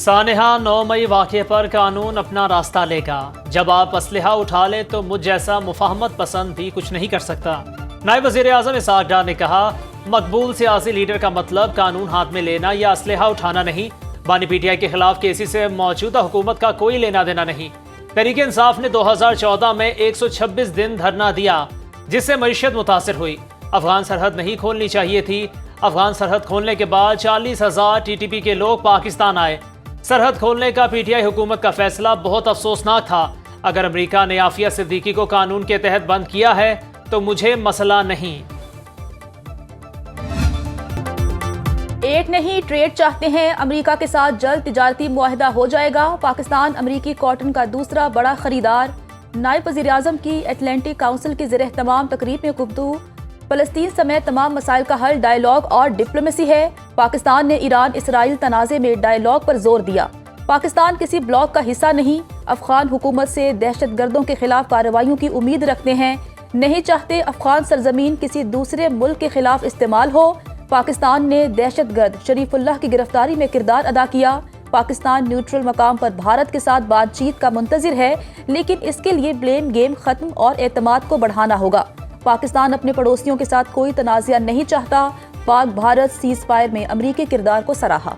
سانحہ 9 مئی واقعے پر قانون اپنا راستہ لے گا۔ جب آپ اسلحہ اٹھا لیں تو مجھ جیسا مفاہمت پسند بھی کچھ نہیں کر سکتا۔ نائب وزیر اعظم اسحاق ڈار نے کہا، مقبول سیاسی لیڈر کا مطلب قانون ہاتھ میں لینا یا اسلحہ اٹھانا نہیں۔ بانی پی ٹی آئی کے خلاف کیسی سے موجودہ حکومت کا کوئی لینا دینا نہیں۔ تحریک انصاف نے 2014 میں 126 دن دھرنا دیا، جس سے معیشت متاثر ہوئی۔ افغان سرحد نہیں کھولنی چاہیے تھی۔ افغان سرحد کھولنے کے بعد 40,000 ٹی ٹی پی کے لوگ پاکستان آئے۔ سرحد کھولنے کا پی ٹی آئی حکومت کا فیصلہ بہت افسوسناک تھا۔ اگر امریکہ نے عافیہ صدیقی کو قانون کے تحت بند کیا ہے تو مجھے مسئلہ نہیں۔ ایک نہیں ٹریڈ چاہتے ہیں۔ امریکہ کے ساتھ جلد تجارتی معاہدہ ہو جائے گا۔ پاکستان امریکی کاٹن کا دوسرا بڑا خریدار۔ نائب وزیر اعظم کی اٹلانٹک کونسل کی زیر اہتمام تقریب میں گفتگو۔ فلسطین سمیت تمام مسائل کا حل ڈائیلاگ اور ڈپلومیسی ہے۔ پاکستان نے ایران اسرائیل تنازع میں ڈائیلاگ پر زور دیا۔ پاکستان کسی بلاک کا حصہ نہیں۔ افغان حکومت سے دہشت گردوں کے خلاف کارروائیوں کی امید رکھتے ہیں۔ نہیں چاہتے افغان سرزمین کسی دوسرے ملک کے خلاف استعمال ہو۔ پاکستان نے دہشت گرد شریف اللہ کی گرفتاری میں کردار ادا کیا۔ پاکستان نیوٹرل مقام پر بھارت کے ساتھ بات چیت کا منتظر ہے، لیکن اس کے لیے بلیم گیم ختم اور اعتماد کو بڑھانا ہوگا۔ پاکستان اپنے پڑوسیوں کے ساتھ کوئی تنازع نہیں چاہتا۔ پاک بھارت سیز فائر میں امریکی کردار کو سراہا۔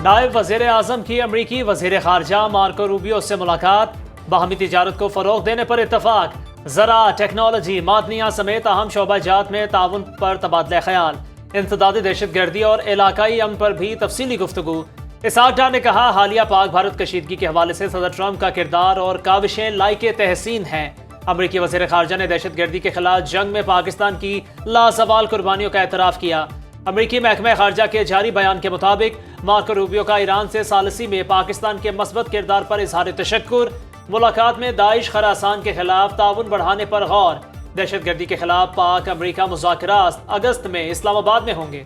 نائب وزیر اعظم کی امریکی وزیر خارجہ مارکو روبیو سے ملاقات۔ باہمی تجارت کو فروغ دینے پر اتفاق۔ زراعت، ٹیکنالوجی، معدنیات سمیت اہم شعبہ جات میں تعاون پر تبادلہ خیال۔ انسدادی دہشت گردی اور علاقائی امن پر بھی تفصیلی گفتگو۔ اسحاق ڈار نے کہا، حالیہ پاک بھارت کشیدگی کے حوالے سے صدر ٹرمپ کا کردار اور کاوشیں لائق تحسین ہیں۔ امریکی وزیر خارجہ نے دہشت گردی کے خلاف جنگ میں پاکستان کی لازوال قربانیوں کا اعتراف کیا۔ امریکی محکمہ خارجہ کے جاری بیان کے مطابق مارکو روبیو کا ایران سے ثالثی میں پاکستان کے مثبت کردار پر اظہار تشکر۔ ملاقات میں داعش خراسان کے خلاف تعاون بڑھانے پر غور۔ دہشت گردی کے خلاف پاک امریکہ مذاکرات اگست میں اسلام آباد میں ہوں گے۔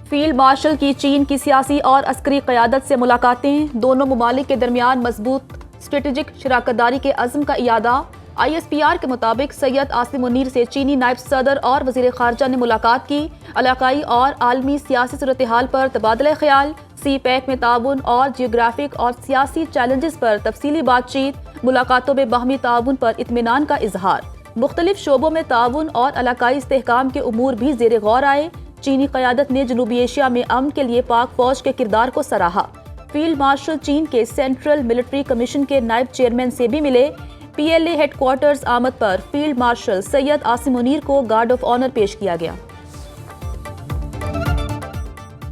فیلڈ مارشل کی چین کی سیاسی اور عسکری قیادت سے ملاقاتیں۔ دونوں ممالک کے درمیان مضبوط اسٹریٹجک شراکت داری کے عزم کا اعادہ۔ آئی ایس پی آر کے مطابق سید عاصم منیر سے چینی نائب صدر اور وزیر خارجہ نے ملاقات کی۔ علاقائی اور عالمی سیاسی صورتحال پر تبادلہ خیال۔ سی پیک میں تعاون اور جیوگرافک اور سیاسی چیلنجز پر تفصیلی بات چیت۔ ملاقاتوں میں باہمی تعاون پر اطمینان کا اظہار۔ مختلف شعبوں میں تعاون اور علاقائی استحکام کے امور بھی زیر غور آئے۔ چینی قیادت نے جنوبی ایشیا میں امن کے لیے پاک فوج کے کردار کو سراہا۔ فیلڈ مارشل چین کے سینٹرل ملٹری کمیشن کے نائب چیئرمین سے بھی ملے۔ P L A headquarters آمد پر فیلڈ مارشل سید عاصم منیر کو گارڈ آف آنر پیش کیا گیا۔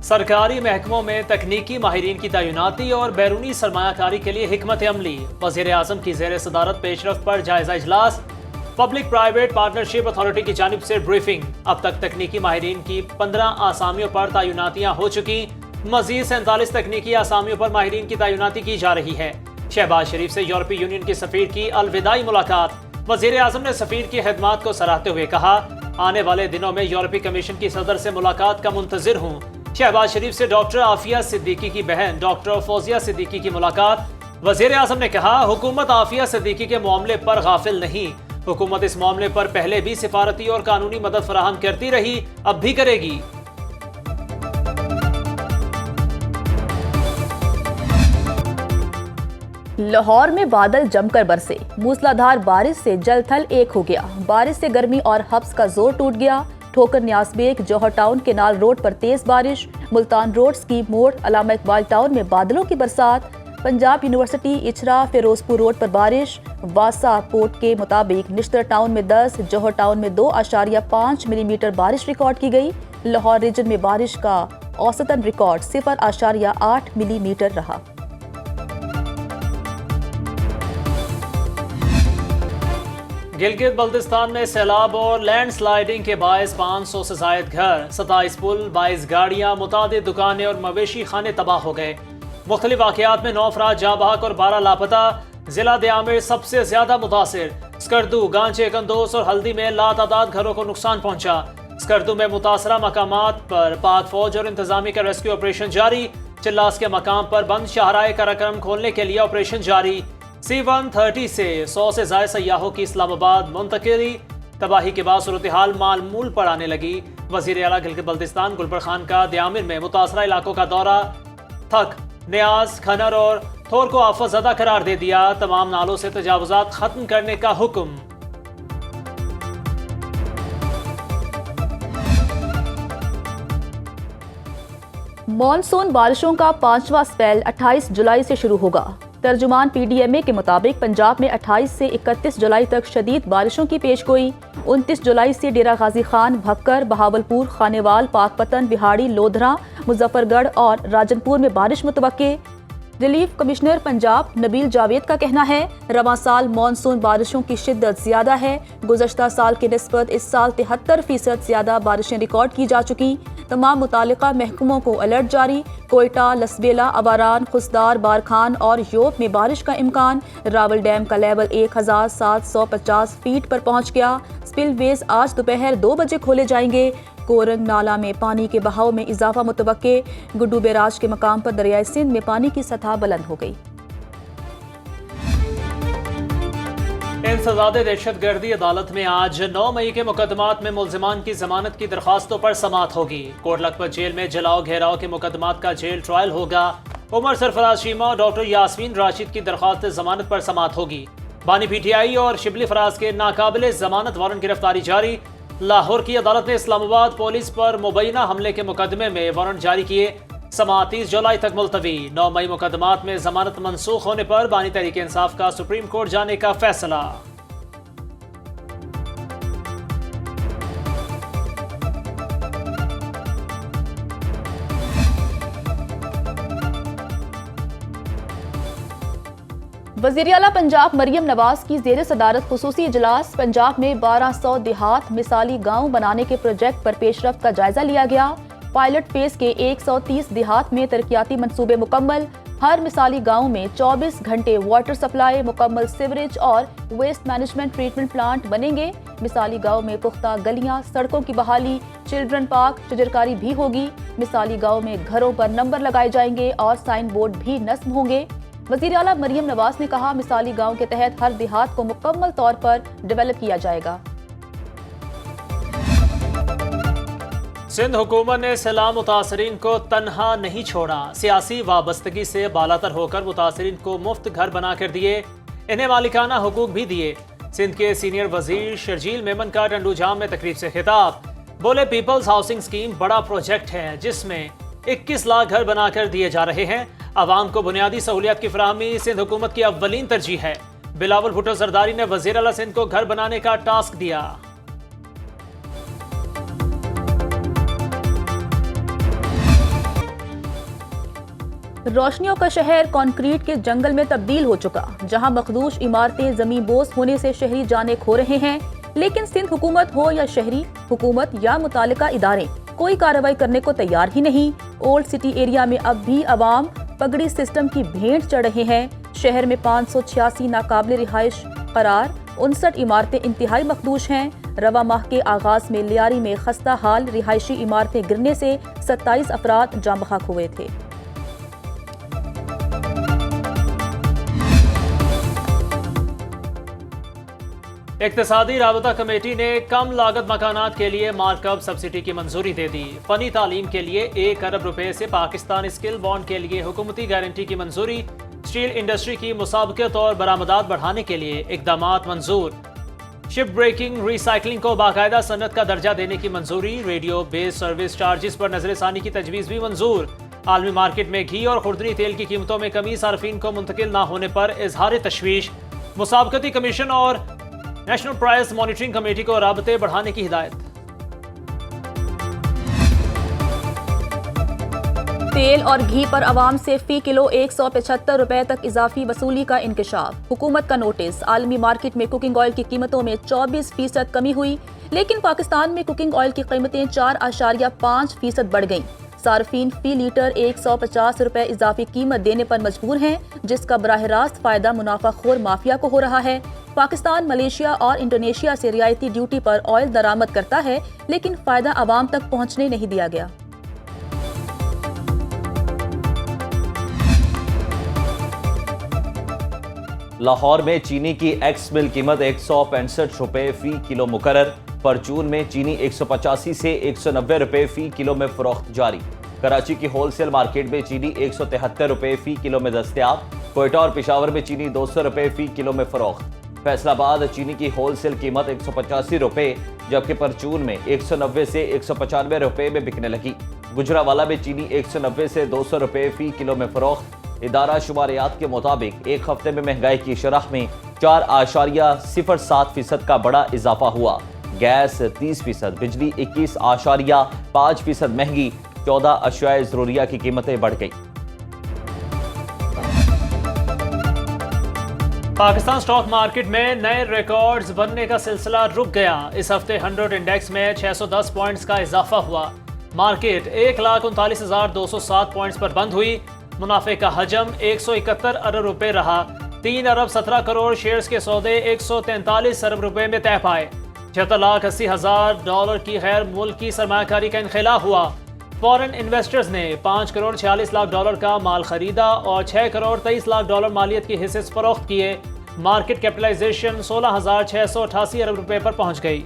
سرکاری محکموں میں تکنیکی ماہرین کی تعیناتی اور بیرونی سرمایہ کاری کے لیے حکمت عملی۔ وزیر اعظم کی زیر صدارت پیش رفت پر جائزہ اجلاس۔ پبلک پرائیویٹ پارٹنرشپ اتھارٹی کی جانب سے بریفنگ۔ اب تک تکنیکی ماہرین کی 15 آسامیوں پر تعیناتیاں ہو چکی۔ مزید 47 تکنیکی آسامیوں پر ماہرین کی تعیناتی کی جا رہی ہے۔ شہباز شریف سے یورپی یونین کے سفیر کی الوداعی ملاقات۔ وزیر اعظم نے سفیر کی خدمات کو سراہتے ہوئے کہا، آنے والے دنوں میں یورپی کمیشن کی صدر سے ملاقات کا منتظر ہوں۔ شہباز شریف سے ڈاکٹر عافیہ صدیقی کی بہن ڈاکٹر فوزیہ صدیقی کی ملاقات۔ وزیر اعظم نے کہا، حکومت عافیہ صدیقی کے معاملے پر غافل نہیں۔ حکومت اس معاملے پر پہلے بھی سفارتی اور قانونی مدد فراہم کرتی رہی، اب بھی کرے گی۔ لاہور میں بادل جم کر برسے۔ موسلادھار بارش سے جل تھل ایک ہو گیا۔ بارش سے گرمی اور حبس کا زور ٹوٹ گیا۔ ٹھوکر نیاز بیگ جوہر ٹاؤن کینال روڈ پر تیز بارش۔ ملتان روڈ اسکیم موڑ علامہ اقبال ٹاؤن میں بادلوں کی برسات۔ پنجاب یونیورسٹی اچھرا فیروز پور روڈ پر بارش۔ واسا پورٹ کے مطابق نشتر ٹاؤن میں 10، جوہر ٹاؤن میں 2.5 ملی میٹر بارش ریکارڈ کی گئی۔ لاہور ریجن میں بارش کا اوسطاً ریکارڈ 0.8 ملی میٹر رہا۔ گلگت بلتستان میں سیلاب اور لینڈ سلائیڈنگ کے باعث 500 سے زائد گھر، 27 پل، 22 گاڑیاں، متعدد دکانیں اور مویشی خانے تباہ ہو گئے۔ مختلف واقعات میں 9 افراد جاں بحق اور 12 لاپتہ۔ ضلع دیامر سب سے زیادہ متاثر۔ اسکردو، گانچے، کندوز اور ہلدی میں لاتعداد گھروں کو نقصان پہنچا۔ اسکردو میں متاثرہ مقامات پر پاک فوج اور انتظامیہ کا ریسکیو آپریشن جاری۔ چلاس کے مقام پر بند شاہراہ قراقرم کھولنے کے لیے آپریشن جاری۔ C-130 سے 100 سے زائد سیاحوں کی اسلام آباد منتقلی۔ تباہی کے بعد صورتحال معمول پر آنے لگی۔ وزیر اعلیٰ گلگت بلتستان گلبر خان کا دیامر میں متاثرہ علاقوں کا دورہ، تھک، نیاز، کھنر اور تھور کو آفت زدہ قرار دے دیا، تمام نالوں سے تجاوزات ختم کرنے کا حکم۔ مانسون بارشوں کا 5واں سپیل 28 جولائی سے شروع ہوگا۔ ترجمان پی ڈی ایم اے کے مطابق پنجاب میں 28 سے 31 جولائی تک شدید بارشوں کی پیش گوئی۔ 29 جولائی سے ڈیرہ غازی خان، بھکر، بہاولپور، خانیوال، پاک پتن، بہاڑی، لودھرا، مظفر گڑھ اور راجن پور میں بارش متوقع۔ ریلیف کمشنر پنجاب نبیل جاوید کا کہنا ہے، رواں سال مانسون بارشوں کی شدت زیادہ ہے۔ گزشتہ سال کی نسبت اس سال 73% زیادہ بارشیں ریکارڈ کی جا چکی۔ تمام متعلقہ محکموں کو الرٹ جاری۔ کوئٹہ، لسبیلا، اواران، خسدار، بارکھان اور یوب میں بارش کا امکان۔ راول ڈیم کا لیول 1750 فیٹ پر پہنچ گیا۔ سپل ویز آج دوپہر 2 بجے کھولے جائیں گے۔ کورنگ نالہ میں پانی کے بہاؤ میں اضافہ متوقع۔ گڈو بیراج کے مقام پر دریائے سندھ میں پانی کی سطح بلند ہو گئی۔ انسداد دہشت گردی عدالت میں آج 9 مئی کے مقدمات میں ملزمان کی ضمانت کی درخواستوں پر سماعت ہوگی۔ کوٹ لکھپت جیل میں جلاؤ گھیراؤ کے مقدمات کا جیل ٹرائل ہوگا۔ عمر سرفراز شیما اور ڈاکٹر یاسمین راشد کی درخواست ضمانت پر سماعت ہوگی۔ بانی پی ٹی آئی اور شبلی فراز کے ناقابل ضمانت وارنٹ گرفتاری جاری۔ لاہور کی عدالت نے اسلام آباد پولیس پر مبینہ حملے کے مقدمے میں وارنٹ جاری کیے۔ سماعت 30 جولائی تک ملتوی۔ 9 مئی مقدمات میں ضمانت منسوخ ہونے پر بانی تحریک انصاف کا سپریم کورٹ جانے کا فیصلہ۔ وزیر اعلیٰ پنجاب مریم نواز کی زیر صدارت خصوصی اجلاس۔ پنجاب میں 1200 دیہات مثالی گاؤں بنانے کے پروجیکٹ پر پیش رفت کا جائزہ لیا گیا۔ پائلٹ فیز کے 130 دیہات میں ترقیاتی منصوبے مکمل۔ ہر مثالی گاؤں میں 24 گھنٹے واٹر سپلائی، مکمل سیوریج اور ویسٹ مینجمنٹ ٹریٹمنٹ پلانٹ بنیں گے۔ مثالی گاؤں میں پختہ گلیاں، سڑکوں کی بحالی، چلڈرن پارک، شجرکاری بھی ہوگی۔ مثالی گاؤں میں گھروں پر نمبر لگائے جائیں گے اور سائن بورڈ بھی نصب ہوں گے۔ وزیر اعلیٰ مریم نواز نے کہا، مثالی گاؤں کے تحت ہر دیہات کو مکمل طور پر ڈیولپ کیا جائے گا۔ سندھ حکومت نے سیلاب متاثرین کو تنہا نہیں چھوڑا۔ سیاسی وابستگی سے بالاتر ہو کر متاثرین کو مفت گھر بنا کر دیے، انہیں مالکانہ حقوق بھی دیے۔ سندھ کے سینئر وزیر شرجیل میمن کا ٹنڈو جام میں تقریب سے خطاب، بولے پیپلز ہاؤسنگ اسکیم بڑا پروجیکٹ ہے جس میں 21 لاکھ گھر بنا کر دیے جا رہے ہیں۔ عوام کو بنیادی سہولیات کی فراہمی سندھ حکومت کی اولین ترجیح ہے۔ بلاول بھٹو زرداری نے وزیر اعلیٰ سندھ کو گھر بنانے کا ٹاسک دیا۔ روشنیوں کا شہر کانکریٹ کے جنگل میں تبدیل ہو چکا، جہاں مخدوش عمارتیں زمین بوس ہونے سے شہری جانیں کھو رہے ہیں، لیکن سندھ حکومت ہو یا شہری حکومت یا متعلقہ ادارے کوئی کارروائی کرنے کو تیار ہی نہیں۔ اولڈ سٹی ایریا میں اب بھی عوام پگڑی سسٹم کی بھینٹ چڑھ رہے ہیں۔ شہر میں 586 ناقابل رہائش قرار، 59 عمارتیں انتہائی مخدوش ہیں۔ رواں ماہ کے آغاز میں لیاری میں خستہ حال رہائشی عمارتیں گرنے سے 27 افراد جاں بحق ہوئے تھے۔ اقتصادی رابطہ کمیٹی نے کم لاگت مکانات کے لیے مارک اپ سبسڈی کی منظوری دے دی۔ فنی تعلیم کے لیے 1 ارب روپے سے پاکستان اسکل بانڈ کے لیے حکومتی گارنٹی کی منظوری۔ اسٹیل انڈسٹری کی مسابقت اور برآمدات بڑھانے کے لیے اقدامات منظور۔ شپ بریکنگ ری سائیکلنگ کو باقاعدہ صنعت کا درجہ دینے کی منظوری۔ ریڈیو بیس سروس چارجز پر نظر ثانی کی تجویز بھی منظور۔ عالمی مارکیٹ میں گھی اور خوردنی تیل کی قیمتوں میں کمی، صارفین کو منتقل نہ ہونے پر اظہار تشویش۔ مسابقتی کمیشن اور نیشنل پرائز مانیٹرنگ کمیٹی کو رابطے بڑھانے کی ہدایت۔ تیل اور گھی پر عوام سے فی کلو 175 روپے تک اضافی وصولی کا انکشاف۔ حکومت کا نوٹس، عالمی مارکیٹ میں کوکنگ آئل کی قیمتوں میں 24% کمی ہوئی، لیکن پاکستان میں کوکنگ آئل کی قیمتیں 4.5% بڑھ گئیں۔ صارفین فی لیٹر 150 روپے اضافی قیمت دینے پر مجبور ہیں، جس کا براہ راست فائدہ منافع خور مافیا کو ہو رہا ہے۔ پاکستان ملائیشیا اور انڈونیشیا سے رعایتی ڈیوٹی پر آئل درآمد کرتا ہے، لیکن فائدہ عوام تک پہنچنے نہیں دیا گیا۔ لاہور میں چینی کی ایکس مل قیمت 165 روپے فی کلو مقرر، پرچون میں چینی 185 سے 190 روپے فی کلو میں فروخت جاری۔ کراچی کی ہول سیل مارکیٹ میں چینی 173 روپے فی کلو میں دستیاب، کوئٹہ اور پشاور میں چینی 200 روپے فی کلو میں فروخت۔ فیصل آباد چینی کی ہول سیل قیمت 185 روپے جبکہ پرچون میں 190 سے 195 روپے میں بکنے لگی۔ گجرانوالہ میں چینی 190 سے 200 روپے فی کلو میں فروخت۔ ادارہ شماریات کے مطابق ایک ہفتے میں مہنگائی کی شرح میں 4.07% کا بڑا اضافہ ہوا۔ گیس 30%، بجلی 21.5% مہنگی، 14 اشیاء ضروریہ کی قیمتیں بڑھ گئی۔ پاکستان سٹاک مارکیٹ میں نئے ریکارڈز بننے کا سلسلہ رک گیا۔ اس ہفتے 100 انڈیکس میں 610 پوائنٹس کا اضافہ ہوا۔ مارکیٹ 1,39,207 پوائنٹس پر بند ہوئی۔ منافع کا حجم 171 ارب روپے رہا۔ 3 ارب 17 کروڑ شیئرز کے سودے 143 ارب روپے میں طے پائے۔ 76,80,000 ڈالر کی غیر ملکی سرمایہ کاری کا انخلا ہوا۔ فورن انویسٹرز نے 5 کروڑ 46 لاکھ ڈالر کا مال خریدا اور 6 کروڑ 23 لاکھ ڈالر مالیت کی حصص فروخت کیے۔ مارکیٹ کیپٹلائزیشن 16,688 ارب روپے پر پہنچ گئی۔